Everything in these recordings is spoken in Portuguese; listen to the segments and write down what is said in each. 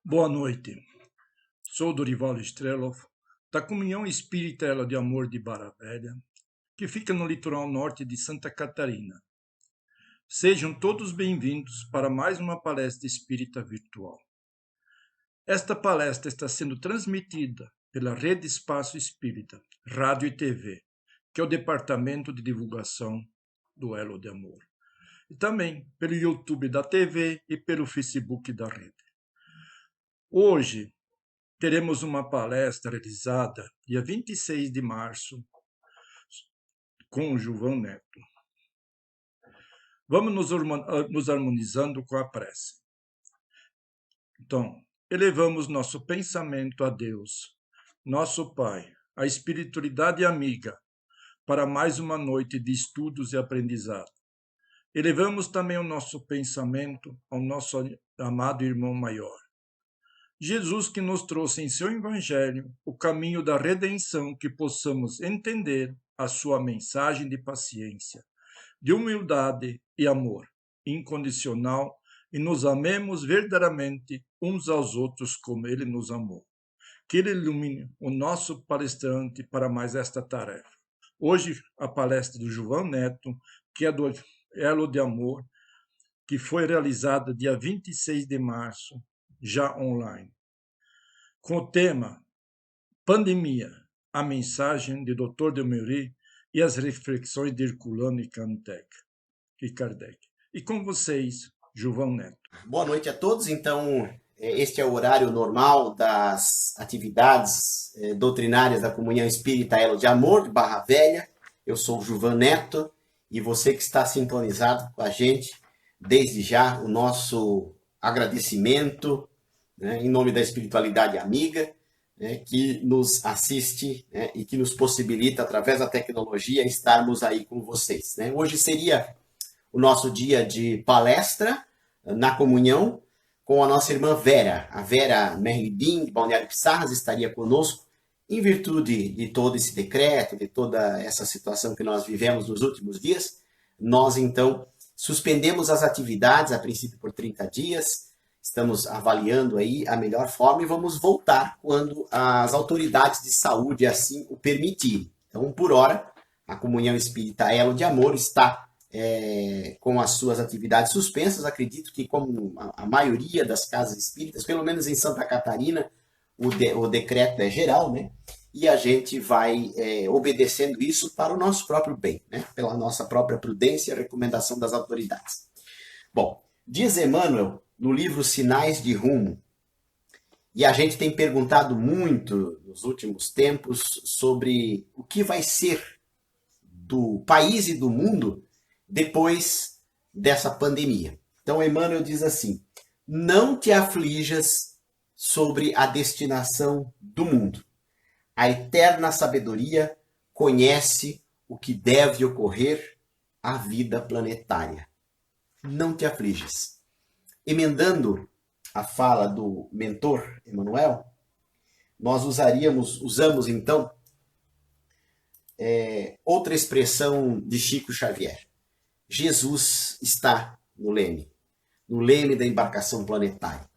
Boa noite. Sou Dorival Strelov, da Comunhão Espírita Ela de Amor de Barra Velha, que fica no litoral norte de Santa Catarina. Sejam todos bem-vindos para mais uma palestra espírita virtual. Esta palestra está sendo transmitida pela Rede Espaço Espírita, Rádio e TV, que é o departamento de divulgação do Elo de Amor, e também pelo YouTube da TV e pelo Facebook da rede. Hoje, teremos uma palestra realizada dia 26 de março com o Gilvão Neto. Vamos nos harmonizando com a prece. Então, elevamos nosso pensamento a Deus, nosso Pai, a espiritualidade amiga, para mais uma noite de estudos e aprendizado. Elevamos também o nosso pensamento ao nosso amado irmão maior, Jesus, que nos trouxe em seu Evangelho o caminho da redenção, que possamos entender a sua mensagem de paciência, de humildade e amor incondicional, e nos amemos verdadeiramente uns aos outros como ele nos amou. Que ele ilumine o nosso palestrante para mais esta tarefa. Hoje, a palestra do Gilvão Neto, que é do Elo de Amor, que foi realizada dia 26 de março, já online, com o tema Pandemia, a mensagem de Dr. Delmery e as reflexões de Herculano e Kardec. E com vocês, Gilvão Neto. Boa noite a todos. Então, este é o horário normal das atividades doutrinárias da Comunhão Espírita Elo de Amor, de Barra Velha. Eu sou o Gilvão Neto e você que está sintonizado com a gente, desde já o nosso agradecimento, em nome da espiritualidade amiga, que nos assiste, e que nos possibilita, através da tecnologia, estarmos aí com vocês. Hoje seria o nosso dia de palestra na comunhão com a nossa irmã Vera. A Vera Merlibim, de Balneário Pissarras, estaria conosco em virtude de todo esse decreto, de toda essa situação que nós vivemos nos últimos dias. Nós, então, suspendemos as atividades, a princípio por 30 dias, estamos avaliando aí a melhor forma e vamos voltar quando as autoridades de saúde assim o permitirem. Então, por hora, a Comunhão Espírita Elo de Amor está com as suas atividades suspensas. Acredito que, como a maioria das casas espíritas, pelo menos em Santa Catarina, o decreto é geral, e a gente vai obedecendo isso para o nosso próprio bem, pela nossa própria prudência e recomendação das autoridades. Bom, diz Emmanuel, no livro Sinais de Rumo, e a gente tem perguntado muito nos últimos tempos sobre o que vai ser do país e do mundo depois dessa pandemia. Então, Emmanuel diz assim: não te aflijas sobre a destinação do mundo. A eterna sabedoria conhece o que deve ocorrer à vida planetária. Não te aflijas. Emendando a fala do mentor Emmanuel, nós usamos então outra expressão de Chico Xavier. Jesus está no leme da embarcação planetária.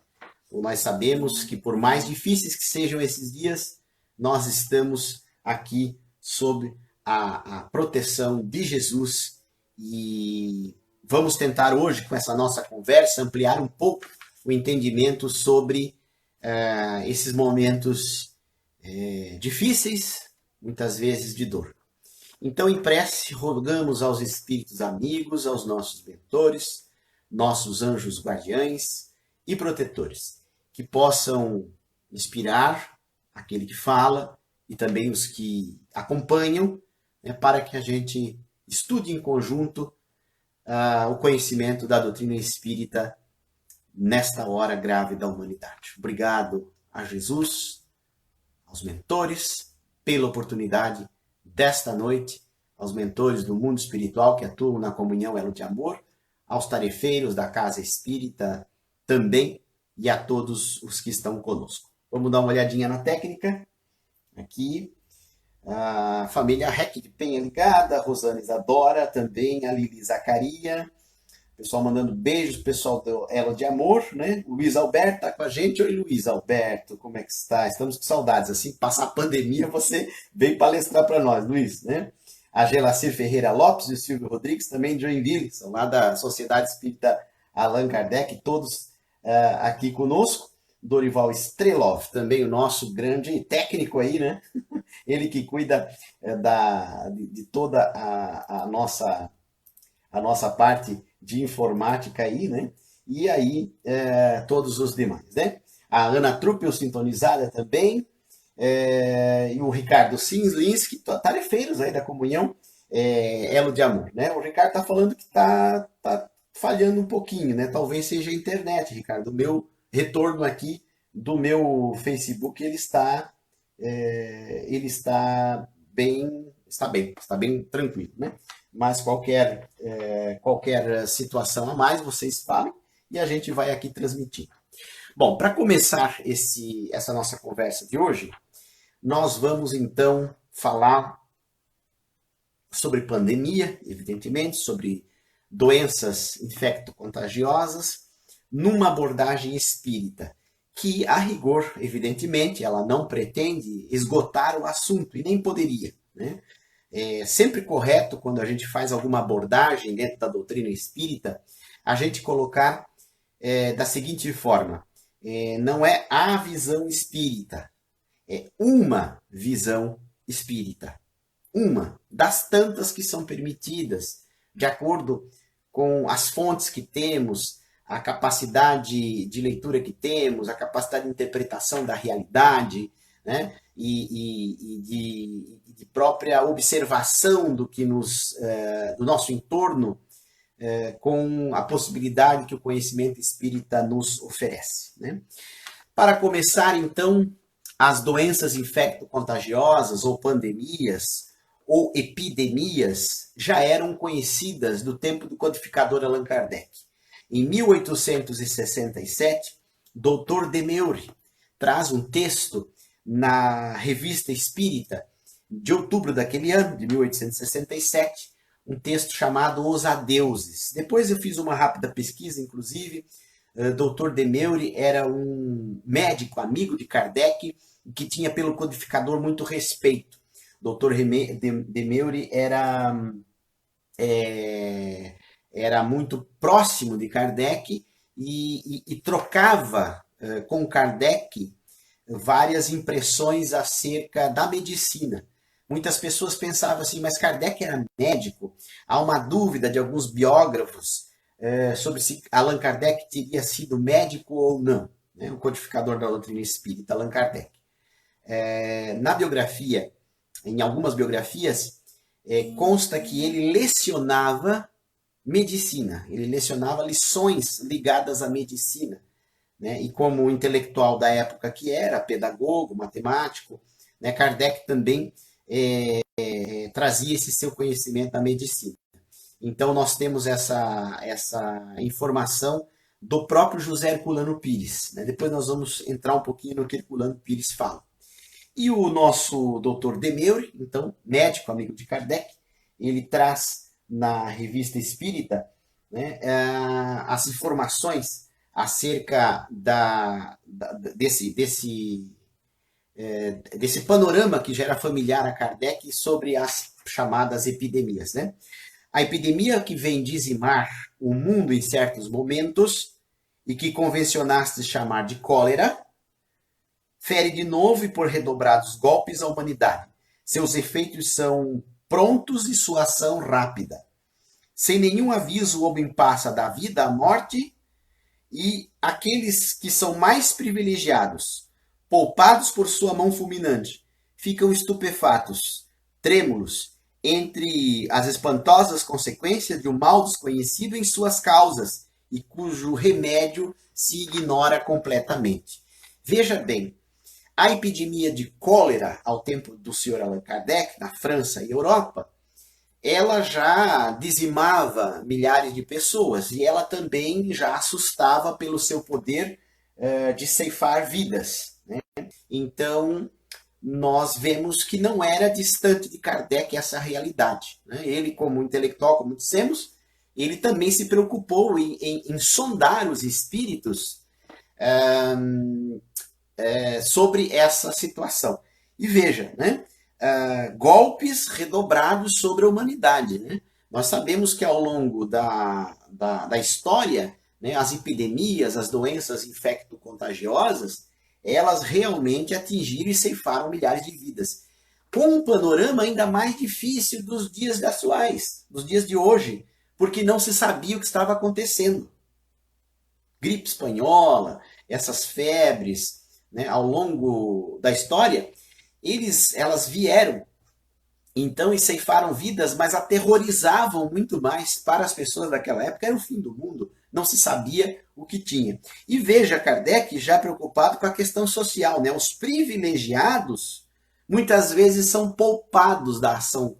Então, nós sabemos que, por mais difíceis que sejam esses dias, nós estamos aqui sob a proteção de Jesus e vamos tentar hoje, com essa nossa conversa, ampliar um pouco o entendimento sobre esses momentos difíceis, muitas vezes de dor. Então, em prece, rogamos aos espíritos amigos, aos nossos mentores, nossos anjos guardiães e protetores, que possam inspirar aquele que fala e também os que acompanham, para que a gente estude em conjunto o conhecimento da doutrina espírita nesta hora grave da humanidade. Obrigado a Jesus, aos mentores, pela oportunidade desta noite, aos mentores do mundo espiritual que atuam na comunhão Elo de Amor, aos tarefeiros da Casa Espírita também, e a todos os que estão conosco. Vamos dar uma olhadinha na técnica. Aqui, a família Rec de Penha ligada, a Rosana Isadora, também a Lili Zacaria, Pessoal mandando beijos, pessoal do Elo de Amor, né? Luiz Alberto tá com a gente. Oi, Luiz Alberto, como é que está? Estamos com saudades. Assim que passar a pandemia, você vem palestrar para nós, Luiz, né? A Gelacir Ferreira Lopes e o Silvio Rodrigues, também de Joinville, são lá da Sociedade Espírita Allan Kardec, todos aqui conosco. Dorival Strelov, também o nosso grande técnico aí, né? Ele que cuida de toda a nossa parte de informática aí, né? E aí, todos os demais, né? A Ana Truppel sintonizada também, e o Ricardo Sinslinski, tarefeiros aí da comunhão, Elo de Amor, né? O Ricardo tá falando que tá falhando um pouquinho, né? Talvez seja a internet, Ricardo. O meu retorno aqui do meu Facebook, ele está bem tranquilo, né? Mas qualquer situação a mais, vocês falem e a gente vai aqui transmitindo. Bom, para começar essa nossa conversa de hoje, nós vamos então falar sobre pandemia, evidentemente, sobre doenças infecto-contagiosas, numa abordagem espírita, que, a rigor, evidentemente, ela não pretende esgotar o assunto, e nem poderia, né? É sempre correto, quando a gente faz alguma abordagem dentro da doutrina espírita, a gente colocar da seguinte forma: não é a visão espírita, é uma visão espírita. Uma das tantas que são permitidas, de acordo com as fontes que temos, a capacidade de leitura que temos, a capacidade de interpretação da realidade, né? E de própria observação do que do nosso entorno, com a possibilidade que o conhecimento espírita nos oferece, né? Para começar, então, as doenças infecto-contagiosas ou pandemias ou epidemias já eram conhecidas do tempo do codificador Allan Kardec. Em 1867, Dr. Demeury traz um texto na Revista Espírita de outubro daquele ano, de 1867, um texto chamado Os Adeuses. Depois eu fiz uma rápida pesquisa, inclusive. Dr. Demeury era um médico amigo de Kardec que tinha pelo codificador muito respeito. Dr. Demeury era muito próximo de Kardec e trocava com Kardec várias impressões acerca da medicina. Muitas pessoas pensavam assim, mas Kardec era médico? Há uma dúvida de alguns biógrafos sobre se Allan Kardec teria sido médico ou não, né? O codificador da doutrina espírita, Allan Kardec. Na biografia, em algumas biografias, consta que ele lecionava medicina, ele lecionava lições ligadas à medicina, né? E como intelectual da época que era, pedagogo, matemático, né? Kardec também trazia esse seu conhecimento da medicina. Então nós temos essa informação do próprio José Herculano Pires, né? Depois nós vamos entrar um pouquinho no que Herculano Pires fala. E o nosso Dr. Demeury, então, médico, amigo de Kardec, ele traz na Revista Espírita, né, as informações acerca desse panorama que já era familiar a Kardec sobre as chamadas epidemias, né? A epidemia que vem dizimar o mundo em certos momentos e que convencionaste chamar de cólera, fere de novo e por redobrados golpes a humanidade. Seus efeitos são prontos e sua ação rápida. Sem nenhum aviso, o homem passa da vida à morte, e aqueles que são mais privilegiados, poupados por sua mão fulminante, ficam estupefatos, trêmulos, entre as espantosas consequências de um mal desconhecido em suas causas e cujo remédio se ignora completamente. Veja bem, a epidemia de cólera ao tempo do Sr. Allan Kardec, na França e Europa, ela já dizimava milhares de pessoas e ela também já assustava pelo seu poder de ceifar vidas, né? Então, nós vemos que não era distante de Kardec essa realidade, né? Ele, como intelectual, como dissemos, ele também se preocupou em sondar os espíritos sobre essa situação. E veja, né? Golpes redobrados sobre a humanidade. Né? Nós sabemos que ao longo da história, né, as epidemias, as doenças infecto-contagiosas, elas realmente atingiram e ceifaram milhares de vidas. Com um panorama ainda mais difícil dos dias atuais, dos dias de hoje, porque não se sabia o que estava acontecendo. Gripe espanhola, essas febres, né, ao longo da história, elas vieram então e ceifaram vidas, mas aterrorizavam muito mais para as pessoas daquela época. Era o fim do mundo, não se sabia o que tinha. E veja Kardec já preocupado com a questão social, né? Os privilegiados muitas vezes são poupados da ação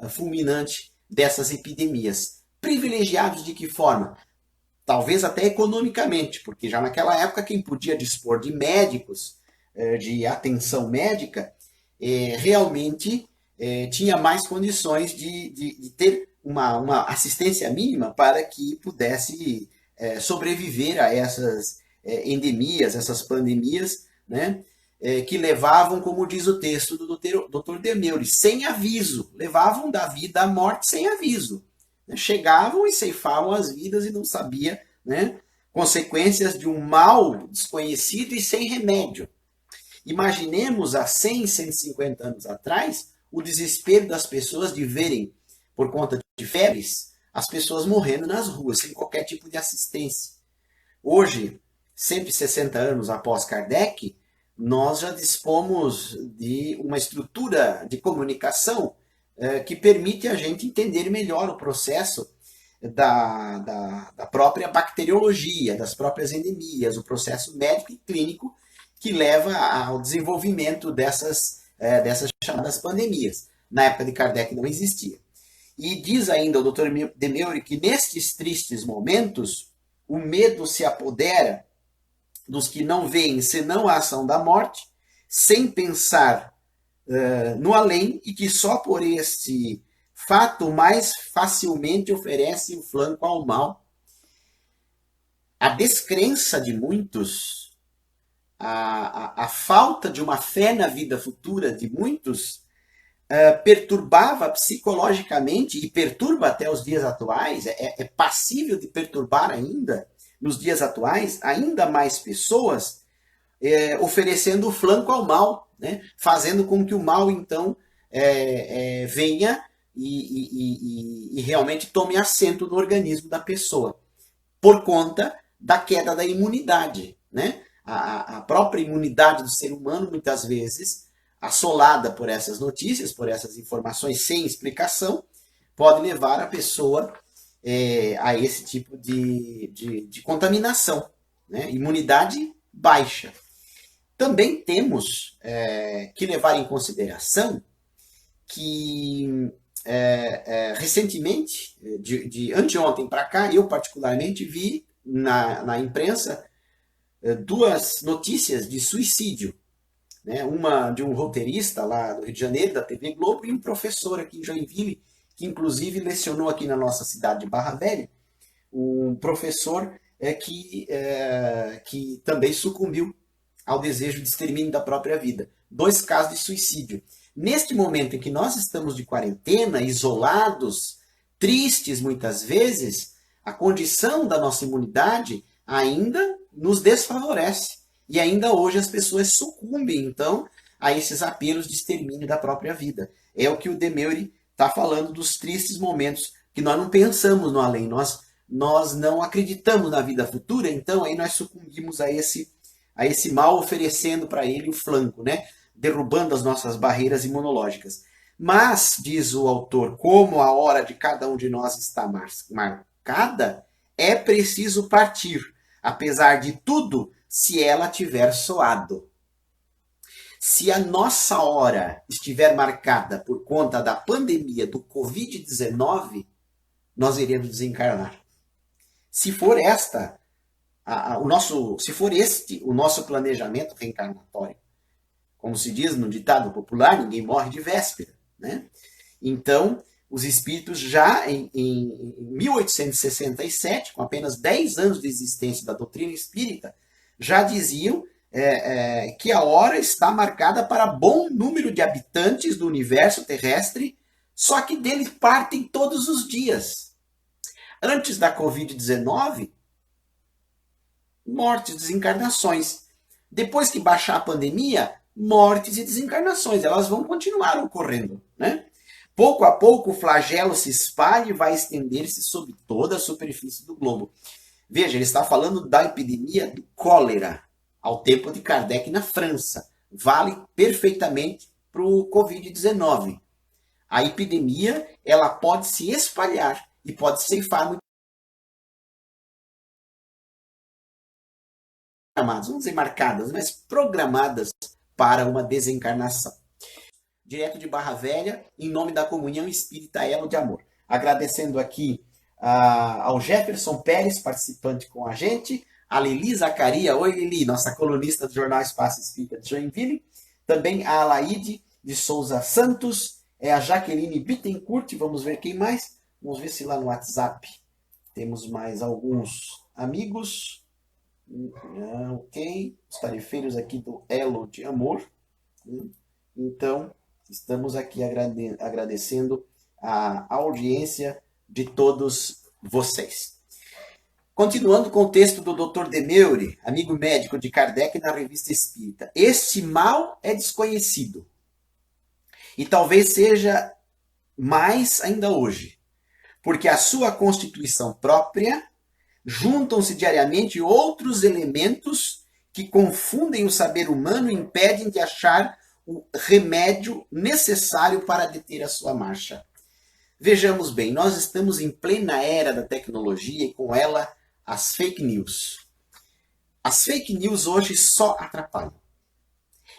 fulminante dessas epidemias. Privilegiados de que forma? Talvez até economicamente, porque já naquela época quem podia dispor de médicos, de atenção médica, realmente tinha mais condições de ter uma assistência mínima para que pudesse sobreviver a essas endemias, essas pandemias, né? Que levavam, como diz o texto do Dr. Demeure, sem aviso, levavam da vida à morte sem aviso. Chegavam e ceifavam as vidas e não sabia, né? Consequências de um mal desconhecido e sem remédio. Imaginemos há 100, 150 anos atrás o desespero das pessoas de verem, por conta de febres, as pessoas morrendo nas ruas, sem qualquer tipo de assistência. Hoje, 160 anos após Kardec, nós já dispomos de uma estrutura de comunicação que permite a gente entender melhor o processo da própria bacteriologia, das próprias endemias, o processo médico e clínico que leva ao desenvolvimento dessas chamadas pandemias. Na época de Kardec não existia. E diz ainda o Dr. Demeure que nestes tristes momentos, o medo se apodera dos que não veem senão a ação da morte, sem pensar no além, e que só por este fato mais facilmente oferece o flanco ao mal. A descrença de muitos, a falta de uma fé na vida futura de muitos, perturbava psicologicamente e perturba até os dias atuais, é passível de perturbar ainda nos dias atuais, ainda mais pessoas, oferecendo o flanco ao mal, né? Fazendo com que o mal então venha e realmente tome assento no organismo da pessoa, por conta da queda da imunidade, né? A própria imunidade do ser humano, muitas vezes, assolada por essas notícias, por essas informações sem explicação, pode levar a pessoa a esse tipo de contaminação, né? Imunidade baixa. Também temos que levar em consideração que recentemente, de anteontem para cá, eu particularmente vi na imprensa duas notícias de suicídio. Né? Uma de um roteirista lá do Rio de Janeiro, da TV Globo, e um professor aqui em Joinville, que inclusive lecionou aqui na nossa cidade de Barra Velha, um professor que também sucumbiu ao desejo de extermínio da própria vida. 2 casos de suicídio. Neste momento em que nós estamos de quarentena, isolados, tristes muitas vezes, a condição da nossa imunidade ainda nos desfavorece. E ainda hoje as pessoas sucumbem, então, a esses apelos de extermínio da própria vida. É o que o Demeure está falando dos tristes momentos que nós não pensamos no além, nós não acreditamos na vida futura, então aí nós sucumbimos a esse mal, oferecendo para ele o flanco, né? Derrubando as nossas barreiras imunológicas. Mas, diz o autor, como a hora de cada um de nós está marcada, é preciso partir, apesar de tudo, se ela tiver soado. Se a nossa hora estiver marcada por conta da pandemia do Covid-19, nós iremos desencarnar. Se for se for este o nosso planejamento reencarnatório, como se diz no ditado popular, ninguém morre de véspera, né? Então, os espíritos já em 1867, com apenas 10 anos de existência da doutrina espírita, já diziam que a hora está marcada para bom número de habitantes do universo terrestre, só que dele partem todos os dias. Antes da Covid-19, mortes, desencarnações. Depois que baixar a pandemia, mortes e desencarnações, elas vão continuar ocorrendo, né? Pouco a pouco o flagelo se espalha e vai estender-se sobre toda a superfície do globo. Veja, ele está falando da epidemia do cólera, ao tempo de Kardec na França. Vale perfeitamente para o Covid-19. A epidemia, ela pode se espalhar e pode ceifar muito. Vamos dizer marcadas, mas programadas para uma desencarnação. Direto de Barra Velha, em nome da Comunhão Espírita Elo de Amor. Agradecendo aqui ao Jefferson Pérez, participante com a gente, a Lili Zacaria, oi Lili, nossa colunista do Jornal Espaço Espírita de Joinville, também a Alaide de Souza Santos, a Jaqueline Bittencourt, vamos ver quem mais, vamos ver se lá no WhatsApp temos mais alguns amigos. Ok, os tarefeiros aqui do Elo de Amor. Então, estamos aqui agradecendo a audiência de todos vocês. Continuando com o texto do Dr. Demeure, amigo médico de Kardec na Revista Espírita. Este mal é desconhecido. E talvez seja mais ainda hoje. Porque a sua constituição própria juntam-se diariamente outros elementos que confundem o saber humano e impedem de achar o remédio necessário para deter a sua marcha. Vejamos bem, nós estamos em plena era da tecnologia e com ela as fake news. As fake news hoje só atrapalham.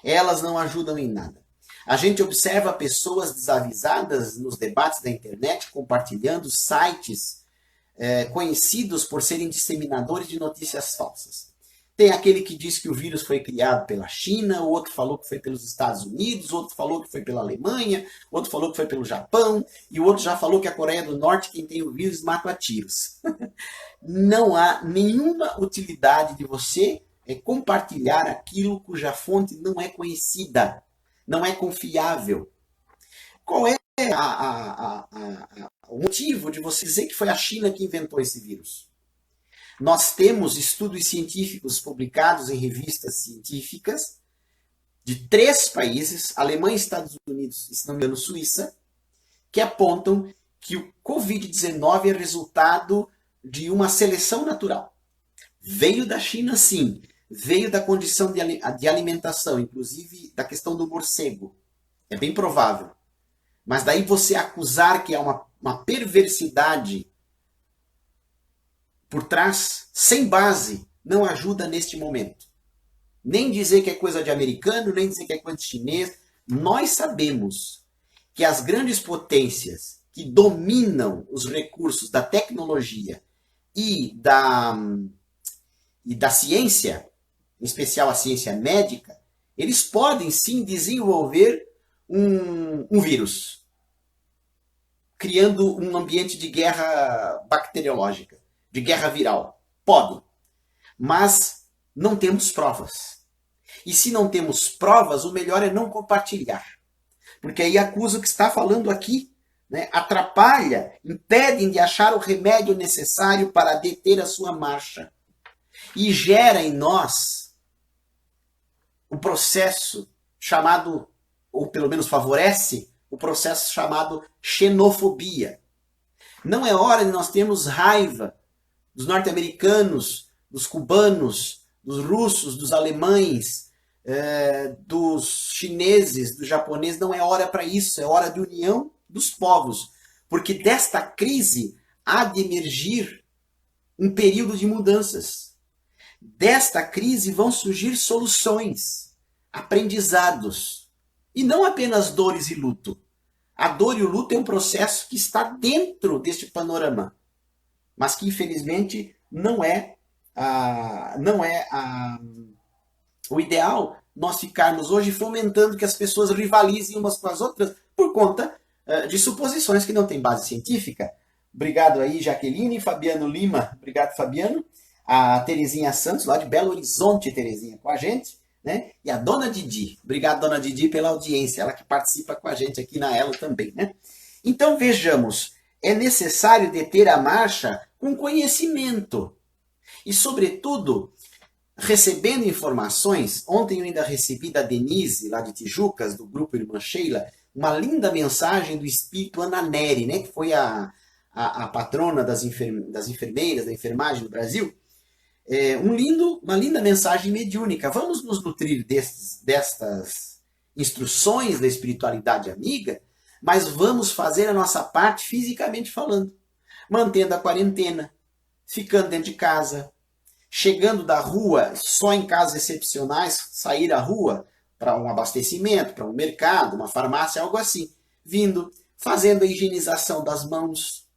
Elas não ajudam em nada. A gente observa pessoas desavisadas nos debates da internet compartilhando sites conhecidos por serem disseminadores de notícias falsas. Tem aquele que diz que o vírus foi criado pela China, o outro falou que foi pelos Estados Unidos, o outro falou que foi pela Alemanha, o outro falou que foi pelo Japão, e o outro já falou que a Coreia do Norte, quem tem o vírus, mata a tiros. Não há nenhuma utilidade de você compartilhar aquilo cuja fonte não é conhecida, não é confiável. Qual é o motivo de você dizer que foi a China que inventou esse vírus? Nós temos estudos científicos publicados em revistas científicas de 3 países, Alemanha, Estados Unidos e, se não me engano, Suíça, que apontam que o Covid-19 é resultado de uma seleção natural. Veio da China, sim. Veio da condição de alimentação, inclusive da questão do morcego. É bem provável. Mas daí você acusar que é uma perversidade por trás, sem base, não ajuda neste momento. Nem dizer que é coisa de americano, nem dizer que é coisa de chinês. Nós sabemos que as grandes potências que dominam os recursos da tecnologia e da ciência, em especial a ciência médica, eles podem sim desenvolver um vírus, criando um ambiente de guerra bacteriológica, de guerra viral. Podem. Mas não temos provas. E se não temos provas, o melhor é não compartilhar. Porque aí acusa o que está falando aqui, né? Atrapalha, impedem de achar o remédio necessário para deter a sua marcha. E gera em nós um processo chamado, ou pelo menos favorece, o processo chamado xenofobia. Não é hora de nós termos raiva dos norte-americanos, dos cubanos, dos russos, dos alemães, dos chineses, dos japoneses. Não é hora para isso, é hora de união dos povos. Porque desta crise há de emergir um período de mudanças. Desta crise vão surgir soluções, aprendizados. E não apenas dores e luto. A dor e o luto é um processo que está dentro deste panorama, mas que infelizmente não é o ideal nós ficarmos hoje fomentando que as pessoas rivalizem umas com as outras por conta de suposições que não têm base científica. Obrigado aí, Jaqueline, Fabiano Lima, obrigado, Fabiano. A Terezinha Santos, lá de Belo Horizonte, Terezinha, com a gente, né? E a Dona Didi, obrigado, Dona Didi, pela audiência, ela que participa com a gente aqui na Elo também, né? Então, vejamos, é necessário deter a marcha com conhecimento e, sobretudo, recebendo informações. Ontem eu ainda recebi da Denise, lá de Tijucas, do grupo Irmã Sheila, uma linda mensagem do espírito Ana Neri, né, que foi a patrona das enfermeiras, da enfermagem no Brasil. Uma linda mensagem mediúnica. Vamos nos nutrir destas instruções da espiritualidade amiga, mas vamos fazer a nossa parte fisicamente falando, mantendo a quarentena, ficando dentro de casa, chegando da rua só em casos excepcionais, sair à rua para um abastecimento, para um mercado, uma farmácia, algo assim. Vindo, fazendo a higienização das mãos,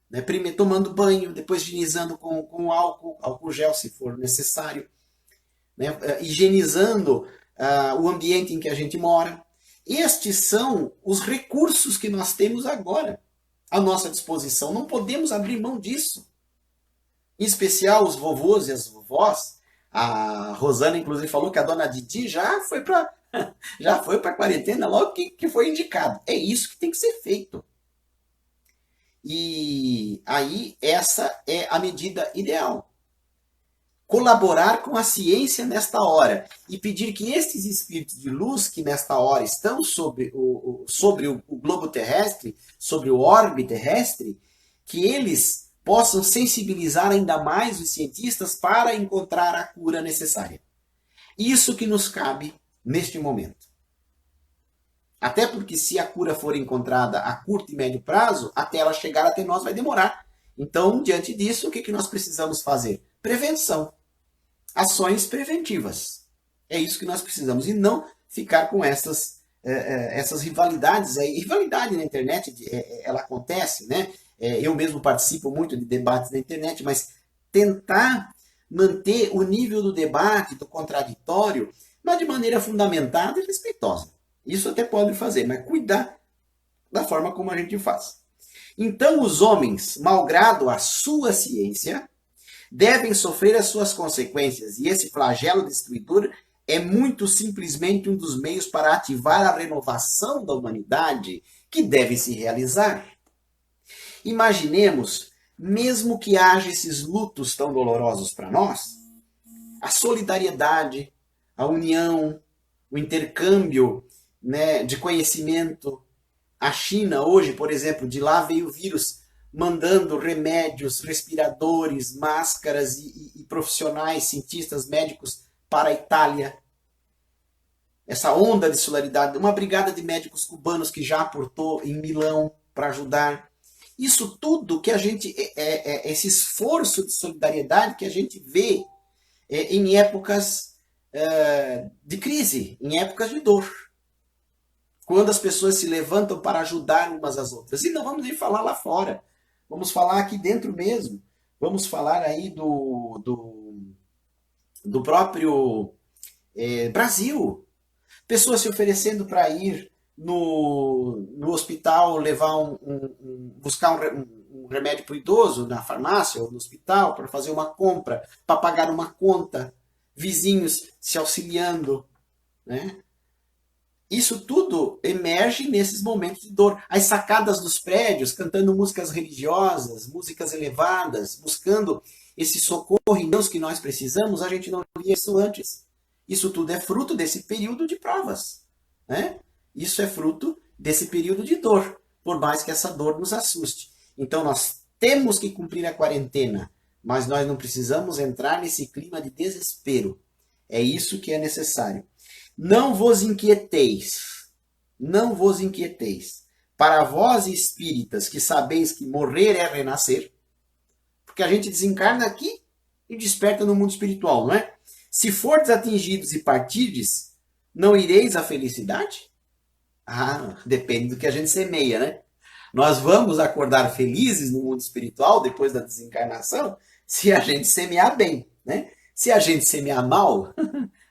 né? Primeiro tomando banho, depois higienizando com álcool gel se for necessário, né? Higienizando o ambiente em que a gente mora. Estes são os recursos que nós temos agora à nossa disposição. Não podemos abrir mão disso. Em especial os vovôs e as vovós. A Rosana, inclusive, falou que a Dona Didi já foi para a quarentena logo que foi indicado. É isso que tem que ser feito. E aí, essa é a medida ideal. Colaborar com a ciência nesta hora e pedir que estes espíritos de luz que nesta hora estão sobre o globo terrestre, sobre o orbe terrestre, que eles possam sensibilizar ainda mais os cientistas para encontrar a cura necessária. Isso que nos cabe neste momento. Até porque se a cura for encontrada a curto e médio prazo, até ela chegar até nós vai demorar. Então, diante disso, o que nós precisamos fazer? Prevenção. Ações preventivas. É isso que nós precisamos. E não ficar com essas rivalidades. Rivalidade na internet, ela acontece, né? Eu mesmo participo muito de debates na internet, mas tentar manter o nível do debate, do contraditório, mas de maneira fundamentada e respeitosa. Isso até pode fazer, mas cuidar da forma como a gente faz. Então, os homens, malgrado a sua ciência, devem sofrer as suas consequências, e esse flagelo destruidor é muito simplesmente um dos meios para ativar a renovação da humanidade que deve se realizar. Imaginemos, mesmo que haja esses lutos tão dolorosos para nós, a solidariedade, a união, o intercâmbio, né, de conhecimento. A China hoje, por exemplo, de lá veio o vírus, mandando remédios, respiradores, máscaras e profissionais, cientistas, médicos para a Itália. Essa onda de solidariedade, uma brigada de médicos cubanos que já aportou em Milão para ajudar. Isso tudo que a gente, esse esforço de solidariedade que a gente vê em épocas de crise, em épocas de dor. Quando as pessoas se levantam para ajudar umas às outras. E não vamos nem falar lá fora. Vamos falar aqui dentro mesmo. Vamos falar aí do próprio Brasil. Pessoas se oferecendo para ir no hospital levar buscar um remédio para o idoso na farmácia ou no hospital para fazer uma compra, para pagar uma conta. Vizinhos se auxiliando, né? Isso tudo emerge nesses momentos de dor. As sacadas dos prédios, cantando músicas religiosas, músicas elevadas, buscando esse socorro em Deus que nós precisamos, a gente não via isso antes. Isso tudo é fruto desse período de provas, né? Isso é fruto desse período de dor, por mais que essa dor nos assuste. Então nós temos que cumprir a quarentena, mas nós não precisamos entrar nesse clima de desespero. É isso que é necessário. Não vos inquieteis, para vós espíritas que sabeis que morrer é renascer, porque a gente desencarna aqui e desperta no mundo espiritual, não é? Se fordes atingidos e partirdes, não ireis à felicidade? Ah, depende do que a gente semeia, né? Nós vamos acordar felizes no mundo espiritual depois da desencarnação se a gente semear bem, né? Se a gente semear mal,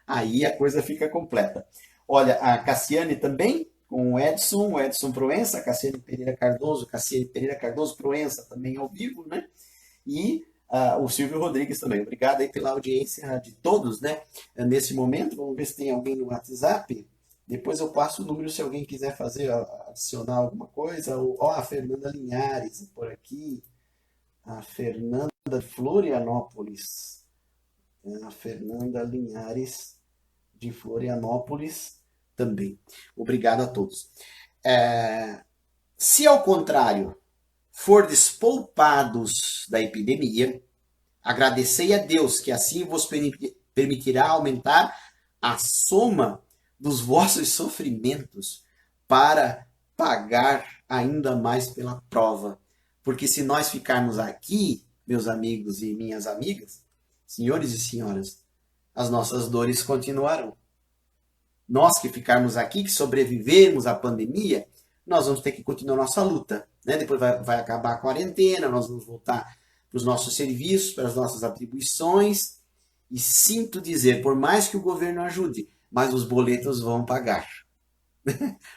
aí a coisa fica completa. Olha, a Cassiane também, com o Edson Proença, Cassiane Pereira Cardoso Proença também ao vivo, né? E o Silvio Rodrigues também. Obrigado aí pela audiência de todos, né? Nesse momento, vamos ver se tem alguém no WhatsApp. Depois eu passo o número se alguém quiser fazer, adicionar alguma coisa. Ó, a Fernanda Linhares por aqui. A Fernanda de Florianópolis. A Fernanda Linhares de Florianópolis também. Obrigado a todos. Se ao contrário fordes poupados da epidemia, agradecei a Deus, que assim vos permitirá aumentar a soma dos vossos sofrimentos para pagar ainda mais pela prova. Porque se nós ficarmos aqui, meus amigos e minhas amigas, senhores e senhoras, as nossas dores continuarão. Nós que ficarmos aqui, que sobrevivermos à pandemia, nós vamos ter que continuar nossa luta. Né? Depois vai acabar a quarentena, nós vamos voltar para os nossos serviços, para as nossas atribuições. E sinto dizer, por mais que o governo ajude, mas os boletos vão pagar.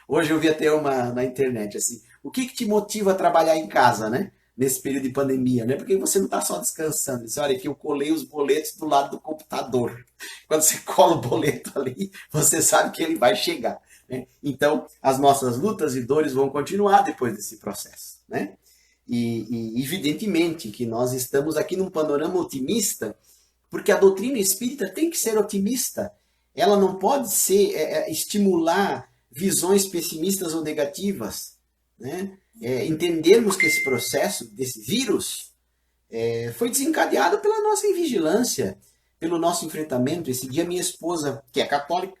Hoje eu vi até uma na internet, assim, o que te motiva a trabalhar em casa, né? Nesse período de pandemia, né? Porque você não está só descansando. Você olha aqui, eu colei os boletos do lado do computador. Quando você cola o boleto ali, você sabe que ele vai chegar. Né? Então, as nossas lutas e dores vão continuar depois desse processo, né? E evidentemente que nós estamos aqui num panorama otimista, porque a doutrina espírita tem que ser otimista. Ela não pode ser estimular visões pessimistas ou negativas, né? Entendermos que esse processo desse vírus foi desencadeado pela nossa invigilância, pelo nosso enfrentamento. Esse dia minha esposa, que é católica,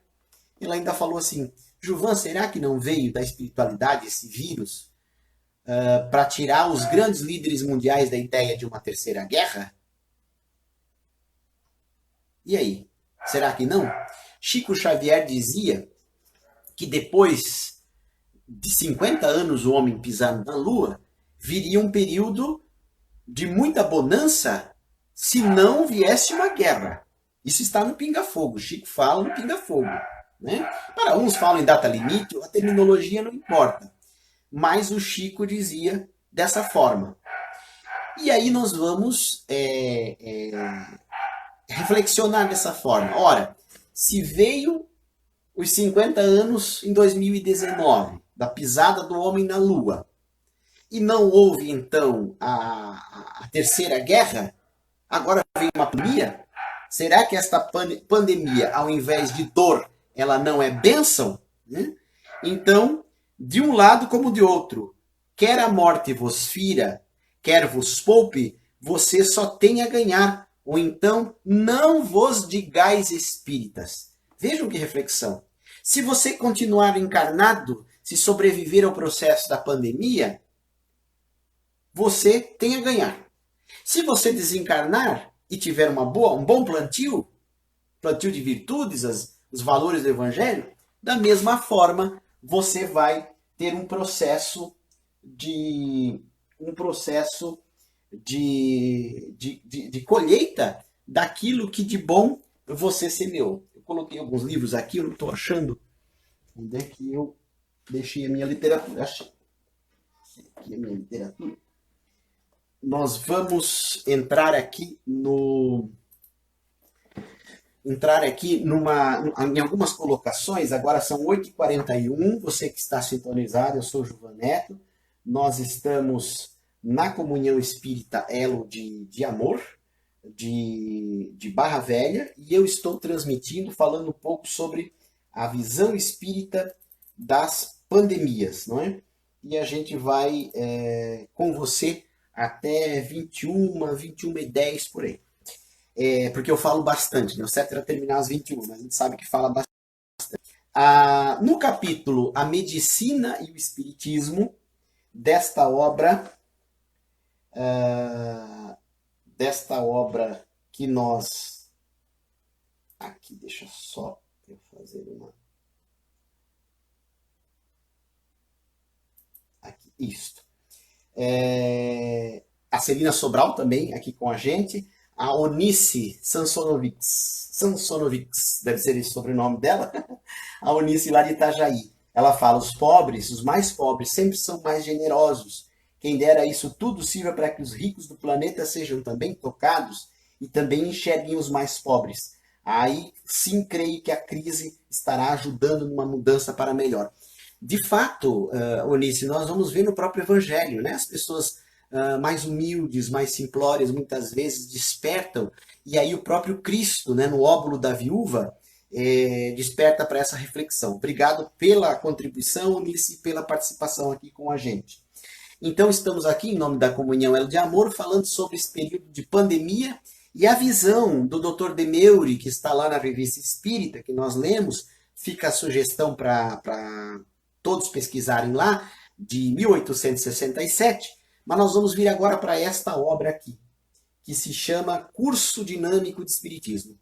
ela ainda falou assim: Juvan, será que não veio da espiritualidade esse vírus para tirar os grandes líderes mundiais da ideia de uma terceira guerra? E aí? Será que não? Chico Xavier dizia que depois de 50 anos o homem pisando na Lua, viria um período de muita bonança se não viesse uma guerra. Isso está no Pinga Fogo. Chico fala no Pinga Fogo. Né? Para uns falam em data limite, a terminologia não importa. Mas o Chico dizia dessa forma. E aí nós vamos reflexionar dessa forma. Ora, se veio os 50 anos em 2019, da pisada do homem na Lua, e não houve, então, a terceira guerra, agora vem uma pandemia, será que esta pandemia, ao invés de dor, ela não é bênção? Então, de um lado como de outro, quer a morte vos fira, quer vos poupe, você só tem a ganhar, ou então não vos digais espíritas. Vejam que reflexão. Se você continuar encarnado, se sobreviver ao processo da pandemia, você tem a ganhar. Se você desencarnar e tiver um bom plantio de virtudes, os valores do Evangelho, da mesma forma você vai ter um processo de colheita daquilo que de bom você semeou. Eu coloquei alguns livros aqui, eu não estou achando onde é que eu deixei a minha literatura. Achei. Aqui a minha literatura. Nós vamos entrar aqui em algumas colocações. Agora são 8h41. Você que está sintonizado, eu sou o Juvan Neto. Nós estamos na Comunhão Espírita Elo de Amor, de Barra Velha, e eu estou transmitindo, falando um pouco sobre a visão espírita das pandemias, não é? E a gente vai com você até 21h10 por aí. Porque eu falo bastante, né? O certo era terminar às 21, mas a gente sabe que fala bastante. No capítulo A Medicina e o Espiritismo, desta obra que nós... Aqui, deixa só eu fazer uma... Aqui, isto. A Celina Sobral também aqui com a gente. A Onice Sansonovics, deve ser esse o sobrenome dela. A Onice lá de Itajaí. ela fala: os pobres, os mais pobres, sempre são mais generosos. Quem dera isso tudo sirva para que os ricos do planeta sejam também tocados e também enxerguem os mais pobres. Aí sim creio que a crise estará ajudando numa mudança para melhor. De fato, Onice, nós vamos ver no próprio Evangelho, né? As pessoas mais humildes, mais simplórias, muitas vezes despertam, e aí o próprio Cristo, né, no óbolo da viúva, desperta para essa reflexão. Obrigado pela contribuição, Onice, e pela participação aqui com a gente. Então, estamos aqui, em nome da Comunhão Elo de Amor, falando sobre esse período de pandemia e a visão do Dr. Demeuri, que está lá na Revista Espírita, que nós lemos, fica a sugestão para todos pesquisarem lá, de 1867, mas nós vamos vir agora para esta obra aqui, que se chama Curso Dinâmico de Espiritismo.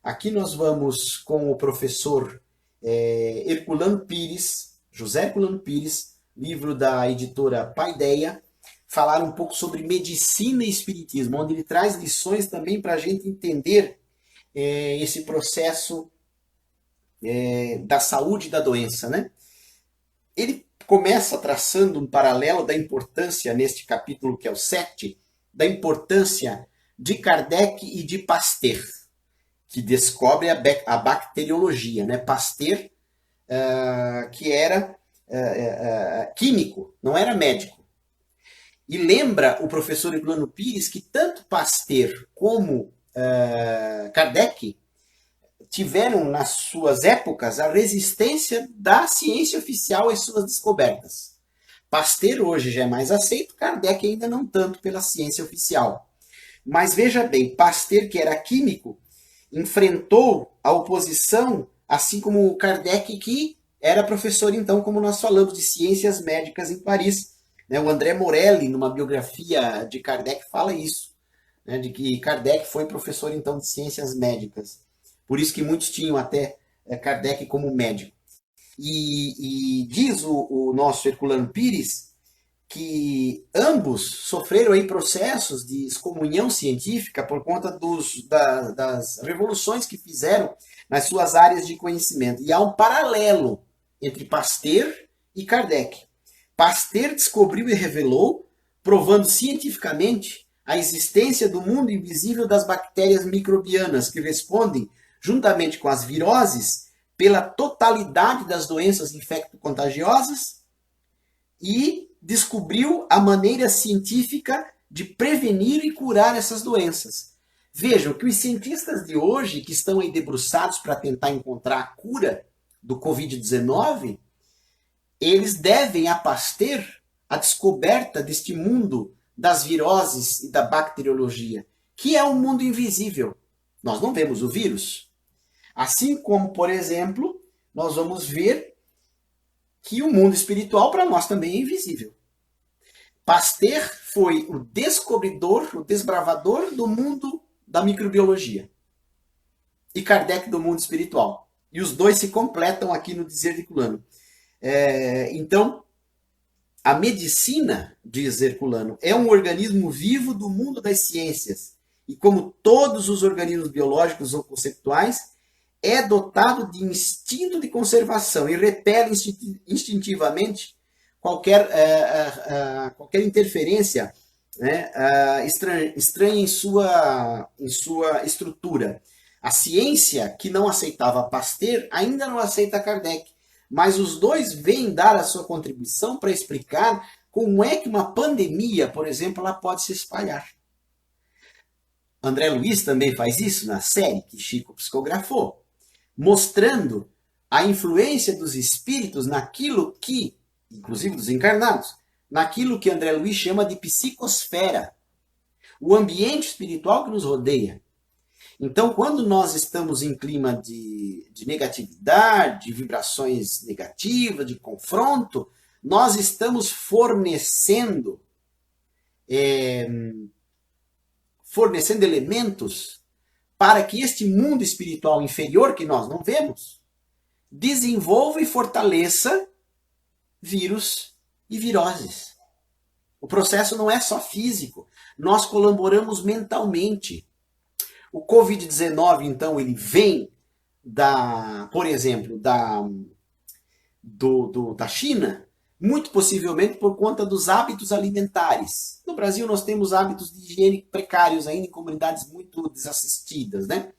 Aqui nós vamos com o professor Herculano Pires, José Herculano Pires, livro da editora Paideia, falar um pouco sobre medicina e espiritismo, onde ele traz lições também para a gente entender esse processo da saúde e da doença, né? Ele começa traçando um paralelo da importância, neste capítulo que é o 7, da importância de Kardec e de Pasteur, que descobre a bacteriologia, né? Pasteur, que era químico, não era médico. E lembra o professor Herculano Pires que tanto Pasteur como Kardec tiveram nas suas épocas a resistência da ciência oficial às suas descobertas. Pasteur hoje já é mais aceito, Kardec ainda não tanto pela ciência oficial. Mas veja bem, Pasteur, que era químico, enfrentou a oposição, assim como Kardec, que era professor, então, como nós falamos, de ciências médicas em Paris. O André Morelli, numa biografia de Kardec, fala isso, né, de que Kardec foi professor, então, de ciências médicas. Por isso que muitos tinham até Kardec como médico. E diz o nosso Herculano Pires que ambos sofreram aí processos de excomunhão científica por conta das revoluções que fizeram nas suas áreas de conhecimento. E há um paralelo entre Pasteur e Kardec. Pasteur descobriu e revelou, provando cientificamente a existência do mundo invisível das bactérias microbianas que respondem, juntamente com as viroses, pela totalidade das doenças infecto-contagiosas e descobriu a maneira científica de prevenir e curar essas doenças. Vejam que os cientistas de hoje, que estão aí debruçados para tentar encontrar a cura do Covid-19, eles devem a Pasteur a descoberta deste mundo das viroses e da bacteriologia, que é um mundo invisível. Nós não vemos o vírus. Assim como, por exemplo, nós vamos ver que o mundo espiritual para nós também é invisível. Pasteur foi o descobridor, o desbravador do mundo da microbiologia. E Kardec do mundo espiritual. E os dois se completam aqui no dizer de Herculano. Então, a medicina, diz Herculano, é um organismo vivo do mundo das ciências. E como todos os organismos biológicos ou conceptuais, é dotado de instinto de conservação e repele instintivamente qualquer interferência, né, estranha em sua estrutura. A ciência, que não aceitava Pasteur, ainda não aceita Kardec, mas os dois vêm dar a sua contribuição para explicar como é que uma pandemia, por exemplo, ela pode se espalhar. André Luiz também faz isso na série que Chico psicografou, mostrando a influência dos espíritos naquilo que, inclusive dos encarnados, naquilo que André Luiz chama de psicosfera, o ambiente espiritual que nos rodeia. Então, quando nós estamos em clima de negatividade, de vibrações negativas, de confronto, nós estamos fornecendo elementos para que este mundo espiritual inferior, que nós não vemos, desenvolva e fortaleça vírus e viroses. O processo não é só físico, nós colaboramos mentalmente. O Covid-19, então, ele vem por exemplo, da China, muito possivelmente por conta dos hábitos alimentares. No Brasil nós temos hábitos de higiene precários ainda em comunidades muito desassistidas, né?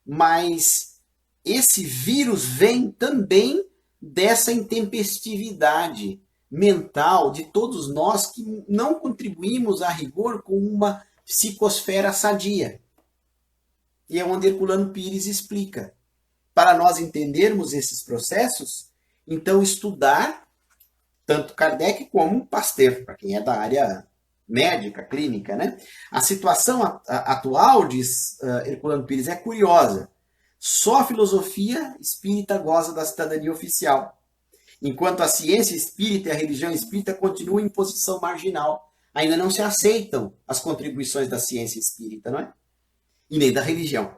Mas esse vírus vem também dessa intempestividade mental de todos nós que não contribuímos a rigor com uma psicosfera sadia. E é onde Herculano Pires explica. Para nós entendermos esses processos, então estudar tanto Kardec como Pasteur, para quem é da área médica, clínica, né? A situação atual, diz Herculano Pires, é curiosa. Só a filosofia espírita goza da cidadania oficial, enquanto a ciência espírita e a religião espírita continuam em posição marginal. Ainda não se aceitam as contribuições da ciência espírita, não é? E nem da religião.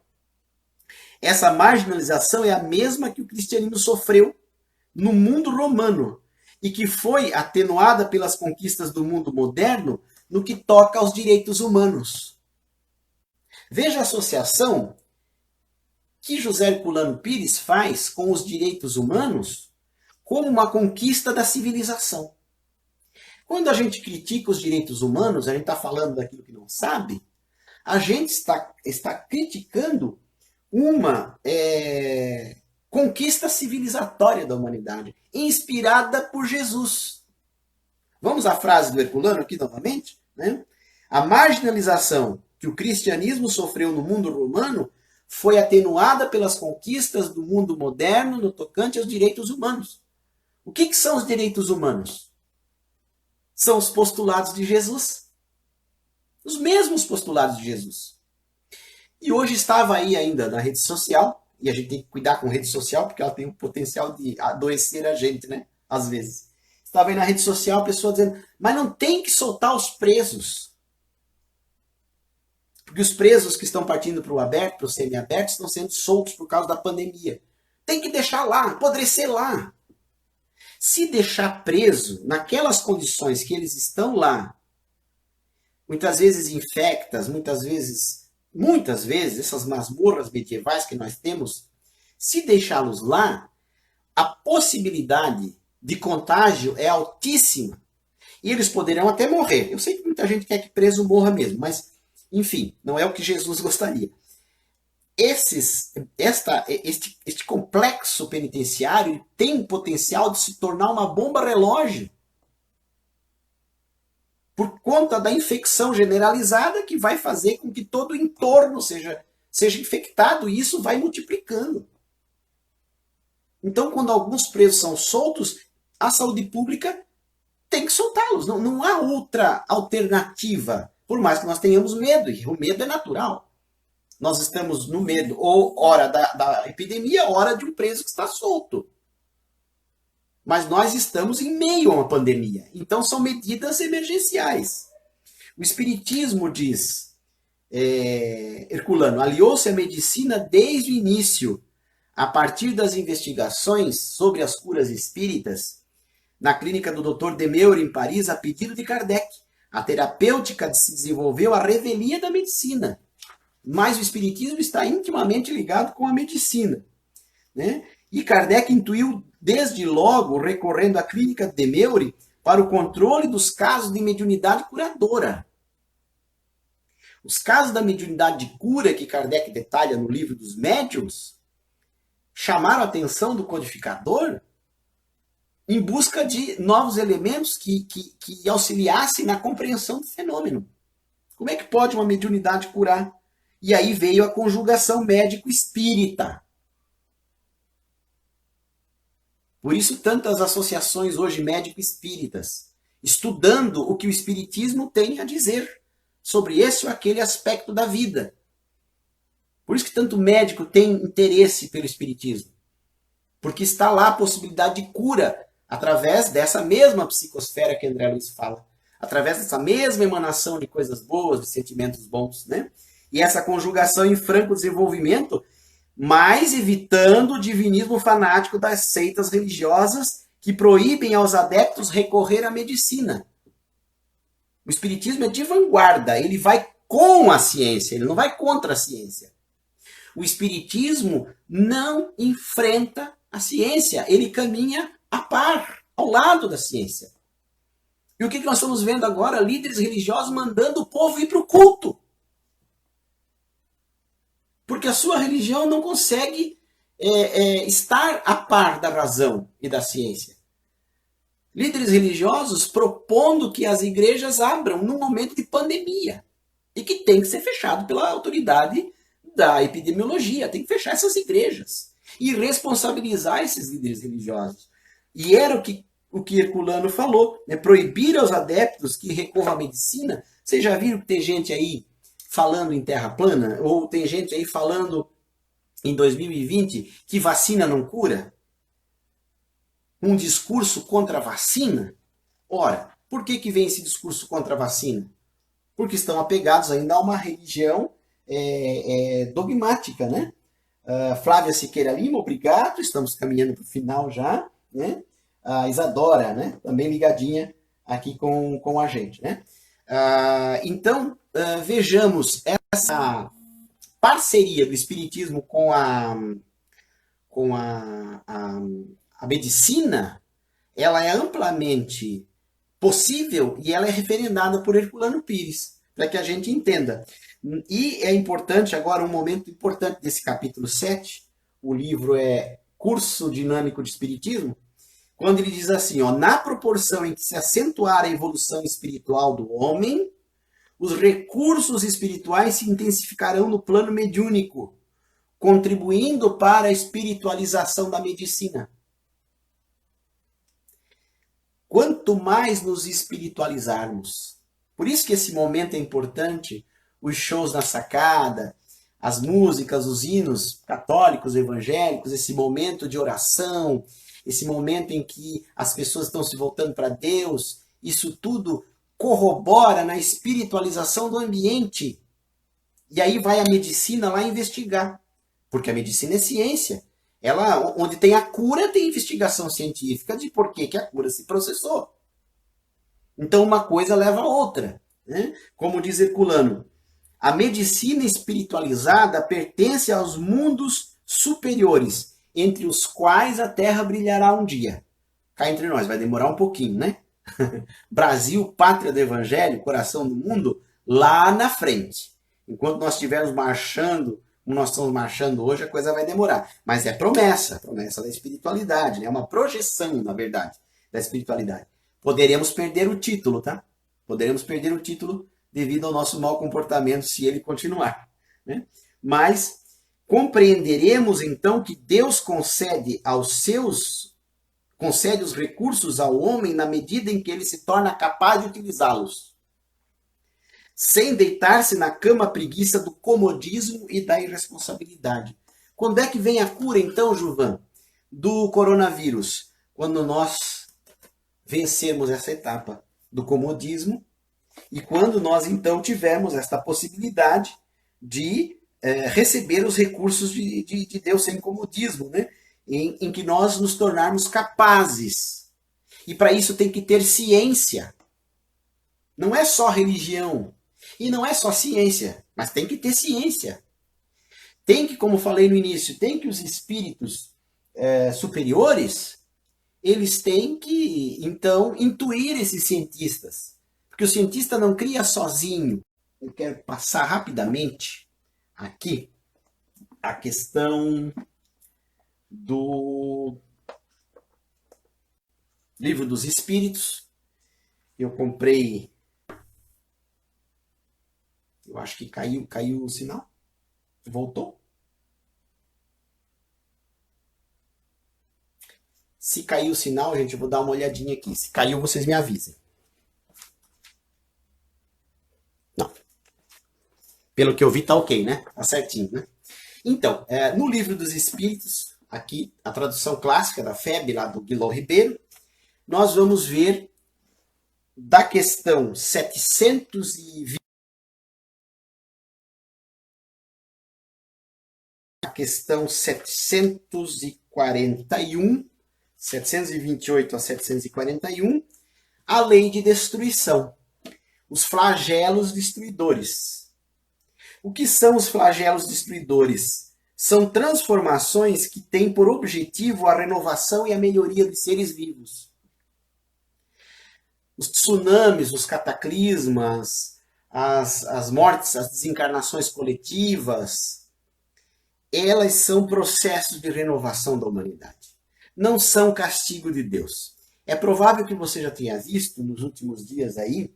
Essa marginalização é a mesma que o cristianismo sofreu no mundo romano e que foi atenuada pelas conquistas do mundo moderno no que toca aos direitos humanos. Veja a associação que José Herculano Pires faz com os direitos humanos como uma conquista da civilização. Quando a gente critica os direitos humanos, a gente está falando daquilo que não sabe, a gente está criticando uma conquista civilizatória da humanidade, inspirada por Jesus. Vamos à frase do Herculano aqui novamente? Né? A marginalização que o cristianismo sofreu no mundo romano foi atenuada pelas conquistas do mundo moderno no tocante aos direitos humanos. O que são os direitos humanos? São os postulados de Jesus. Os mesmos postulados de Jesus. E hoje estava aí ainda na rede social, e a gente tem que cuidar com rede social, porque ela tem o potencial de adoecer a gente, né? Às vezes. Estava aí na rede social a pessoa dizendo, mas não tem que soltar os presos. Porque os presos que estão partindo para o aberto, para o semi-aberto, estão sendo soltos por causa da pandemia. Tem que deixar lá, apodrecer lá. Se deixar preso naquelas condições que eles estão lá, muitas vezes infectas, muitas vezes, essas masmorras medievais que nós temos, se deixá-los lá, a possibilidade de contágio é altíssima. E eles poderão até morrer. Eu sei que muita gente quer que preso morra mesmo, mas, enfim, não é o que Jesus gostaria. Este complexo penitenciário tem o potencial de se tornar uma bomba relógio por conta da infecção generalizada que vai fazer com que todo o entorno seja infectado e isso vai multiplicando. Então, quando alguns presos são soltos, a saúde pública tem que soltá-los. Não há outra alternativa, por mais que nós tenhamos medo, e o medo é natural. Nós estamos no medo, ou hora da epidemia, hora de um preso que está solto. Mas nós estamos em meio a uma pandemia. Então são medidas emergenciais. O Espiritismo, diz Herculano, aliou-se à medicina desde o início, a partir das investigações sobre as curas espíritas, na clínica do Dr. Demeure, em Paris, a pedido de Kardec. A terapêutica se desenvolveu à revelia da medicina. Mas o Espiritismo está intimamente ligado com a medicina. Né? E Kardec intuiu, desde logo, recorrendo à clínica de Demeure, para o controle dos casos de mediunidade curadora. Os casos da mediunidade de cura, que Kardec detalha no livro dos médiuns, chamaram a atenção do codificador em busca de novos elementos que auxiliassem na compreensão do fenômeno. Como é que pode uma mediunidade curar? E aí veio a conjugação médico-espírita. Por isso, tantas associações hoje médico-espíritas, estudando o que o espiritismo tem a dizer sobre esse ou aquele aspecto da vida. Por isso que tanto médico tem interesse pelo espiritismo. Porque está lá a possibilidade de cura através dessa mesma psicosfera que André Luiz fala. Através dessa mesma emanação de coisas boas, de sentimentos bons, né? E essa conjugação em franco desenvolvimento, mas evitando o divinismo fanático das seitas religiosas que proíbem aos adeptos recorrer à medicina. O espiritismo é de vanguarda, ele vai com a ciência, ele não vai contra a ciência. O espiritismo não enfrenta a ciência, ele caminha a par, ao lado da ciência. E o que nós estamos vendo agora? Líderes religiosos mandando o povo ir para o culto. Porque a sua religião não consegue estar a par da razão e da ciência. Líderes religiosos propondo que as igrejas abram num momento de pandemia e que tem que ser fechado pela autoridade da epidemiologia, tem que fechar essas igrejas e responsabilizar esses líderes religiosos. E era o que Herculano falou, né? Proibir aos adeptos que recorram à medicina. Vocês já viram que tem gente aí falando em terra plana? Ou tem gente aí falando em 2020 que vacina não cura? Um discurso contra a vacina? Ora, por que vem esse discurso contra a vacina? Porque estão apegados ainda a uma religião dogmática, né? Flávia Siqueira Lima, obrigado, estamos caminhando para o final já, né? A Isadora, né? Também ligadinha aqui com a gente, né? Então, vejamos essa parceria do Espiritismo com a medicina, ela é amplamente possível e ela é referendada por Herculano Pires, para que a gente entenda. E é importante, agora, um momento importante desse capítulo 7, o livro é Curso Dinâmico de Espiritismo, quando ele diz assim, ó, na proporção em que se acentuar a evolução espiritual do homem, os recursos espirituais se intensificarão no plano mediúnico, contribuindo para a espiritualização da medicina. Quanto mais nos espiritualizarmos, por isso que esse momento é importante, os shows na sacada, as músicas, os hinos católicos, evangélicos, esse momento de oração, esse momento em que as pessoas estão se voltando para Deus, isso tudo corrobora na espiritualização do ambiente. E aí vai a medicina lá investigar, porque a medicina é ciência. Ela, onde tem a cura, tem investigação científica de por que a cura se processou. Então uma coisa leva a outra, né? Como diz Herculano, a medicina espiritualizada pertence aos mundos superiores, entre os quais a Terra brilhará um dia. Cá entre nós, vai demorar um pouquinho, né? Brasil, pátria do Evangelho, coração do mundo, lá na frente. Enquanto nós estivermos marchando, como nós estamos marchando hoje, a coisa vai demorar. Mas é promessa da espiritualidade, né? É uma projeção, na verdade, da espiritualidade. Poderemos perder o título, tá? Poderemos perder o título devido ao nosso mau comportamento se ele continuar, né? Mas compreenderemos então que Deus concede os recursos ao homem na medida em que ele se torna capaz de utilizá-los, sem deitar-se na cama preguiça do comodismo e da irresponsabilidade. Quando é que vem a cura então, Juvan, do coronavírus? Quando nós vencermos essa etapa do comodismo e quando nós então tivermos esta possibilidade de receber os recursos de Deus sem comodismo, né? Em que nós nos tornarmos capazes. E para isso tem que ter ciência. Não é só religião. E não é só ciência. Mas tem que ter ciência. Tem que, como falei no início, tem que os espíritos superiores, eles têm que, então, intuir esses cientistas. Porque o cientista não cria sozinho. Eu quero passar rapidamente aqui a questão do Livro dos Espíritos. Eu comprei, eu acho que caiu o sinal. Voltou? Se caiu o sinal, gente, eu vou dar uma olhadinha aqui. Se caiu, vocês me avisem. Não. Pelo que eu vi, tá ok, né? Tá certinho, né? Então, no Livro dos Espíritos, aqui, a tradução clássica da FEB, lá do Guilherme Ribeiro, nós vamos ver da questão 720, a questão 741, 728 a 741, a lei de destruição, os flagelos destruidores. O que são os flagelos destruidores? são transformações que têm por objetivo a renovação e a melhoria dos seres vivos. Os tsunamis, os cataclismas, as mortes, as desencarnações coletivas, elas são processos de renovação da humanidade. Não são castigo de Deus. É provável que você já tenha visto nos últimos dias aí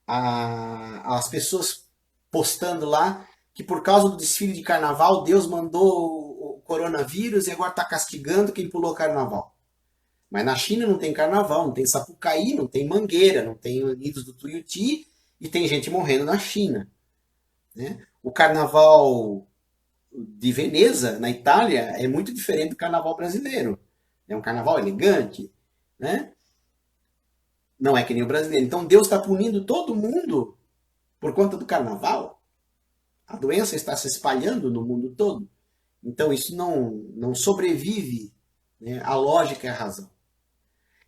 as pessoas postando lá que por causa do desfile de carnaval Deus mandou o coronavírus e agora está castigando quem pulou carnaval. Mas na China não tem carnaval, não tem Sapucaí, não tem Mangueira, não tem Unidos do Tuiuti e tem gente morrendo na China. Né? O carnaval de Veneza, na Itália, é muito diferente do carnaval brasileiro. É um carnaval elegante, né? Não é que nem o brasileiro. Então Deus está punindo todo mundo por conta do carnaval. A doença está se espalhando no mundo todo. Então isso não sobrevive, né, à lógica e à razão.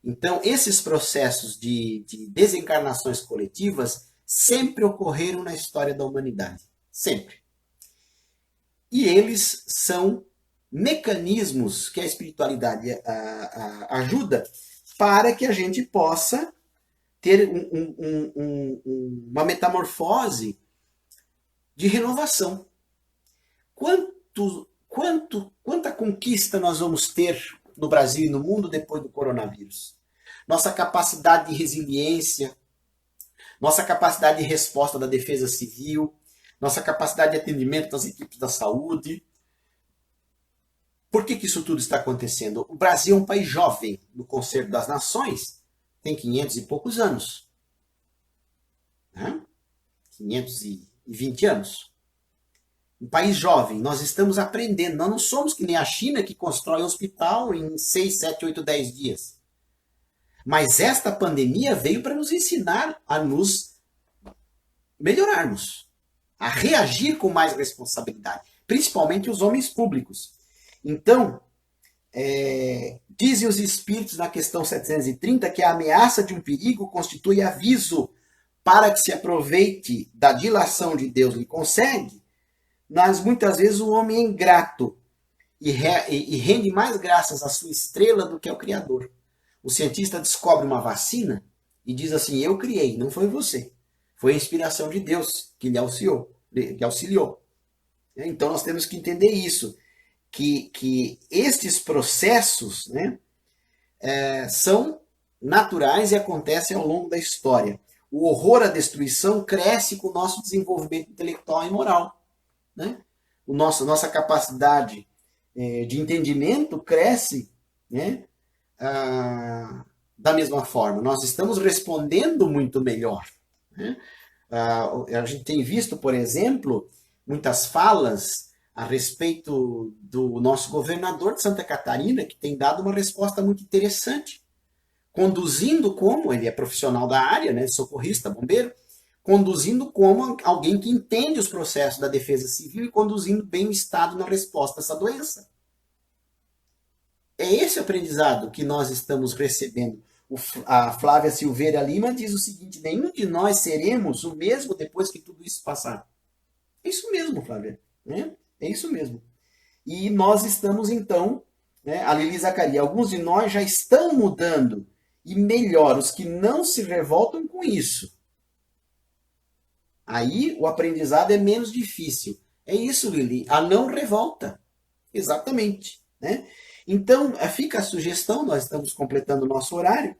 Então esses processos de desencarnações coletivas sempre ocorreram na história da humanidade. Sempre. E eles são mecanismos que a espiritualidade ajuda para que a gente possa ter uma metamorfose de renovação. Quanta conquista nós vamos ter no Brasil e no mundo depois do coronavírus? Nossa capacidade de resiliência, nossa capacidade de resposta da defesa civil, nossa capacidade de atendimento das equipes da saúde. Por que isso tudo está acontecendo? O Brasil é um país jovem no Concerto das Nações, tem 500 e poucos anos. Né? 520 anos. Um país jovem, nós estamos aprendendo. Nós não somos que nem a China que constrói um hospital em 6, 7, 8, 10 dias. Mas esta pandemia veio para nos ensinar a nos melhorarmos, a reagir com mais responsabilidade, principalmente os homens públicos. Então, dizem os espíritos na questão 730 que a ameaça de um perigo constitui aviso para que se aproveite da dilação de Deus lhe concede, mas muitas vezes o homem é ingrato e rende mais graças à sua estrela do que ao Criador. O cientista descobre uma vacina e diz assim, eu criei, não foi você. Foi a inspiração de Deus que lhe auxiliou. Então nós temos que entender isso, que estes processos, né, são naturais e acontecem ao longo da história. O horror à destruição cresce com o nosso desenvolvimento intelectual e moral. Né? Nossa capacidade de entendimento cresce, né, da mesma forma. Nós estamos respondendo muito melhor. Né? A gente tem visto, por exemplo, muitas falas a respeito do nosso governador de Santa Catarina, que tem dado uma resposta muito interessante, conduzindo como, ele é profissional da área, né, socorrista, bombeiro, conduzindo como alguém que entende os processos da defesa civil e conduzindo bem o Estado na resposta a essa doença. É esse aprendizado que nós estamos recebendo. A Flávia Silveira Lima diz o seguinte, nenhum de nós seremos o mesmo depois que tudo isso passar. É isso mesmo, Flávia. Né? É isso mesmo. E nós estamos, então, né, a Lili Zacaria, alguns de nós já estão mudando. E melhor, os que não se revoltam com isso. Aí o aprendizado é menos difícil. É isso, Lili, a não revolta. Exatamente. Né? Então, fica a sugestão, nós estamos completando o nosso horário,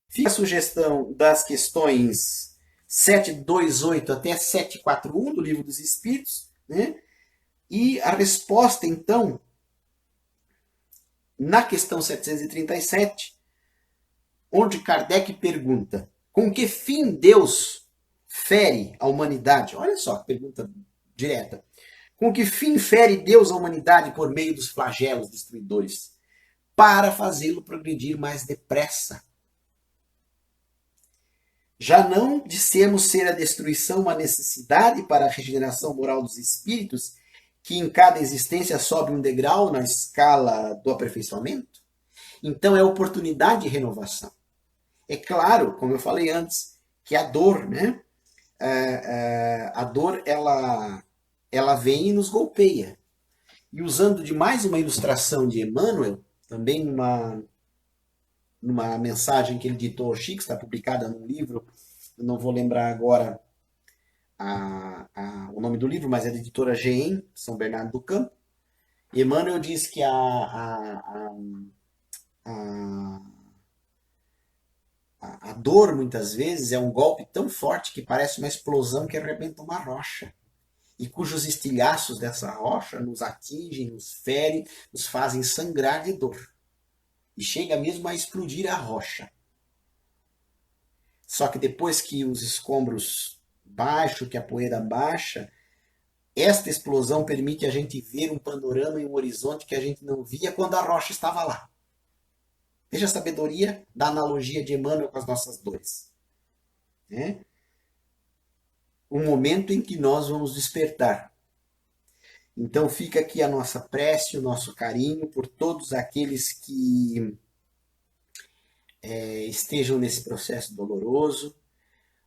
fica a sugestão das questões 728 até 741 do Livro dos Espíritos, né? E a resposta, então, na questão 737, onde Kardec pergunta, com que fim Deus fere a humanidade? Olha só, que pergunta direta. Com que fim fere Deus a humanidade por meio dos flagelos destruidores? Para fazê-lo progredir mais depressa. Já não dissemos ser a destruição uma necessidade para a regeneração moral dos espíritos, que em cada existência sobe um degrau na escala do aperfeiçoamento? Então é oportunidade de renovação. É claro, como eu falei antes, que a dor, né? A dor, ela vem e nos golpeia. E usando de mais uma ilustração de Emmanuel, também numa mensagem que ele ditou ao Chico, está publicada num livro, eu não vou lembrar agora o nome do livro, mas é da editora GEM, São Bernardo do Campo. Emmanuel diz que a dor, muitas vezes, é um golpe tão forte que parece uma explosão que arrebenta uma rocha. E cujos estilhaços dessa rocha nos atingem, nos ferem, nos fazem sangrar de dor. E chega mesmo a explodir a rocha. Só que depois que os escombros baixam, que a poeira baixa, esta explosão permite a gente ver um panorama e um horizonte que a gente não via quando a rocha estava lá. Veja a sabedoria da analogia de Emmanuel com as nossas dores. O momento em que nós vamos despertar. Então fica aqui a nossa prece, o nosso carinho por todos aqueles que estejam nesse processo doloroso,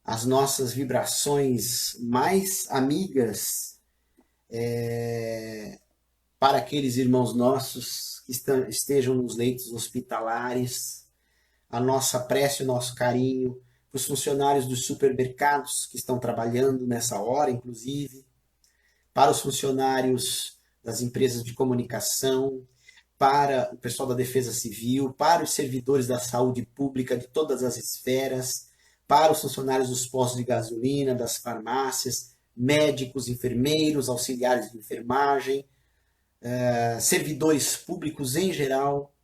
as nossas vibrações mais amigas para aqueles irmãos nossos que estejam nos leitos hospitalares, a nossa prece, o nosso carinho para os funcionários dos supermercados que estão trabalhando nessa hora, inclusive, para os funcionários das empresas de comunicação, para o pessoal da Defesa Civil, para os servidores da saúde pública de todas as esferas, para os funcionários dos postos de gasolina, das farmácias, médicos, enfermeiros, auxiliares de enfermagem, servidores públicos em geral,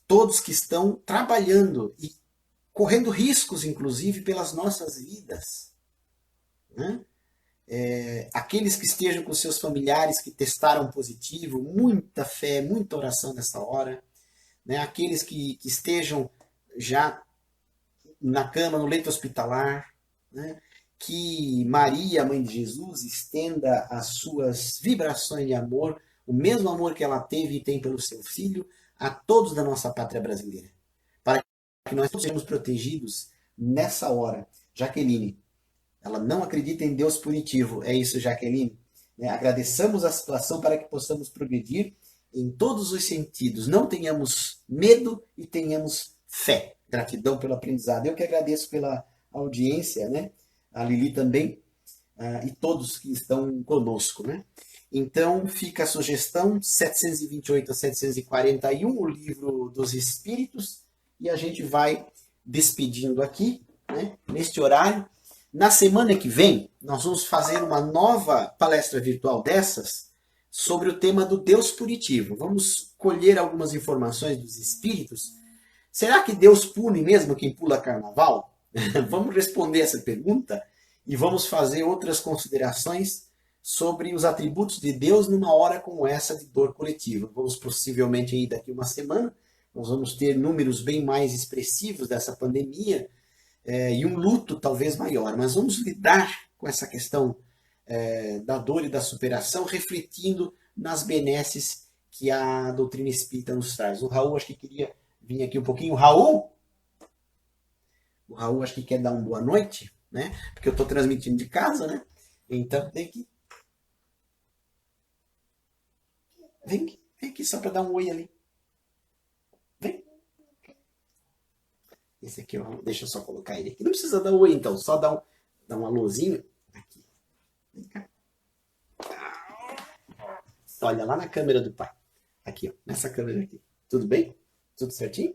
todos que estão trabalhando e correndo riscos, inclusive, pelas nossas vidas. Aqueles que estejam com seus familiares que testaram positivo, muita fé, muita oração nessa hora. Aqueles que estejam já na cama, no leito hospitalar, que Maria, mãe de Jesus, estenda as suas vibrações de amor, o mesmo amor que ela teve e tem pelo seu filho, a todos da nossa pátria brasileira. Para que nós todos sejamos protegidos nessa hora. Jaqueline, ela não acredita em Deus punitivo. É isso, Jaqueline. Agradeçamos a situação para que possamos progredir em todos os sentidos. Não tenhamos medo e tenhamos fé. Gratidão pelo aprendizado. Eu que agradeço pela audiência, a Lili também, e todos que estão conosco. Então, fica a sugestão, 728 a 741, o Livro dos Espíritos, e a gente vai despedindo aqui, neste horário. Na semana que vem, nós vamos fazer uma nova palestra virtual dessas sobre o tema do Deus punitivo. Vamos colher algumas informações dos espíritos. Será que Deus pune mesmo quem pula carnaval? Vamos responder essa pergunta e vamos fazer outras considerações sobre os atributos de Deus numa hora como essa de dor coletiva. Vamos possivelmente aí daqui uma semana, nós vamos ter números bem mais expressivos dessa pandemia, e um luto talvez maior, mas vamos lidar com essa questão da dor e da superação, refletindo nas benesses que a doutrina espírita nos traz. O Raul acho que queria vir aqui um pouquinho. O Raul acho que quer dar uma boa noite, porque eu estou transmitindo de casa, então tem que... Vem aqui só para dar um oi ali. Vem. Esse aqui, deixa eu só colocar ele aqui. Não precisa dar um oi, então. Só dar um alôzinho. Aqui. Vem cá. Olha lá na câmera do pai. Aqui, nessa câmera aqui. Tudo bem? Tudo certinho?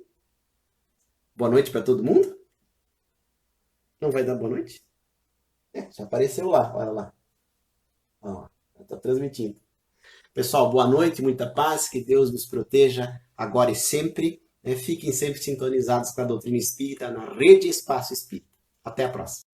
Boa noite para todo mundo? Não vai dar boa noite? Já apareceu lá. Olha lá. Está transmitindo. Pessoal, boa noite, muita paz. Que Deus nos proteja agora e sempre. Fiquem sempre sintonizados com a doutrina espírita na Rede Espaço Espírita. Até a próxima.